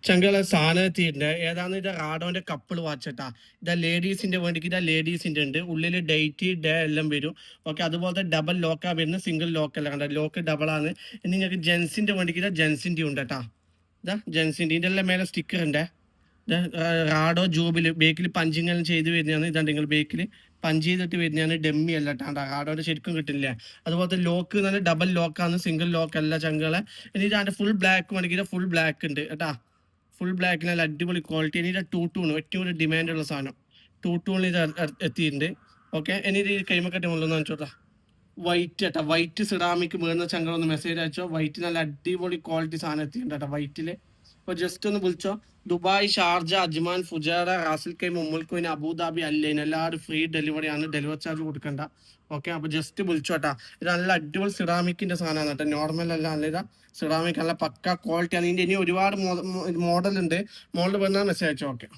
ചങ്കള സാധനം എത്തിയിട്ടുണ്ട്. ഏതാന്ന് ഇത് റാഡോന്റെ കപ്പിൾ വാച്ചട്ടാ. ഇതാ ലേഡീസിന്റെ വേണ്ടിക്ക് ഇതാ ലേഡീസിന്റെ ഉണ്ട്. ഉള്ളിൽ ഡേറ്റ് ഡേ എല്ലാം വരും. ഓക്കെ, അതുപോലത്തെ ഡബിൾ ലോക്കാ വരുന്നത്, സിംഗിൾ ലോക്കല്ല കണ്ട, ലോക്ക് ഡബിൾ ആണ്. ഇനി നിങ്ങൾക്ക് ജെൻസിന്റെ വേണ്ടിക്ക് ഇതാ ജെൻസിന്റെ ഉണ്ട് കേട്ടാ. ഇതാ ജെൻസിന്റെ ഇതിന്റെ മേലെ സ്റ്റിക്കർ ഉണ്ട്. റാഡോ ജൂബിൽ ബേക്കിൽ പഞ്ചിങ് എല്ലാം ചെയ്ത് വരുന്നതാണ്. ഇതാണ്ട് നിങ്ങൾ ബേക്കിൽ പഞ്ച് ചെയ്തിട്ട് വരുന്നതാണ്, ഡെമ്മി അല്ല കേട്ടാ. റാഡോന്റെ ശരിക്കും കിട്ടില്ല. അതുപോലത്തെ ലോക്ക് നല്ല ഡബിൾ ലോക്കാണ്, സിംഗിൾ ലോക്ക് അല്ല ചങ്കളെ. ഇനി ഇതാണ്ട് ഫുൾ ബ്ലാക്ക് വേണമെങ്കിൽ ഫുൾ ബ്ലാക്ക് ഉണ്ട് കേട്ടാ. ഫുൾ ബ്ലാക്ക് നല്ല അടിപൊളി ക്വാളിറ്റി. ഇനി ടൂ ടൂൺ ഏറ്റവും ഒരു ഡിമാൻഡുള്ള സാധനം ടൂ ടൂണിൽ ഇത് എത്തിയിട്ടുണ്ട്. ഓക്കെ, ഇനി ഇത് കൈമക്കട്ടി മുള്ളൊന്ന് വെച്ചോട്ടാ. വൈറ്റ് ഏട്ടാ, വൈറ്റ് സിറാമിക് വീഴുന്ന ചങ്കളൊന്ന് മെസ്സേജ് അയച്ചോ. വൈറ്റ് നല്ല അടിപൊളി ക്വാളിറ്റി സാധനം എത്തിയിട്ടുണ്ട് കേട്ടോ വൈറ്റില്. അപ്പോൾ ജസ്റ്റ് ഒന്ന് വിളിച്ചോ. Dubai, Sharjah, Ajman, Fujairah, റാസിൽ came, ഉമ്മൽക്കോയിൻ, Abu Dhabi, Al Ain എല്ലാവരും ഫ്രീ ഡെലിവറിയാണ്. ഡെലിവറി ചാർജ് കൊടുക്കണ്ട. ഓക്കെ, അപ്പോൾ ജസ്റ്റ് വിളിച്ചോട്ടാ. ഇത് നല്ല അടിപൊളി സിറാമിക്കിന്റെ സാധനമാണ് കേട്ടോ, നോർമൽ അല്ല, നല്ല ഇതാ സിറാമിക് നല്ല പക്ക ക്വാളിറ്റി ആണ്. ഇതിൻ്റെ ഇനി ഒരുപാട് മോഡൽ ഉണ്ട്. മോഡൽ വന്നാൽ മെസ്സേജ് അയച്ചോ. ഓക്കെ.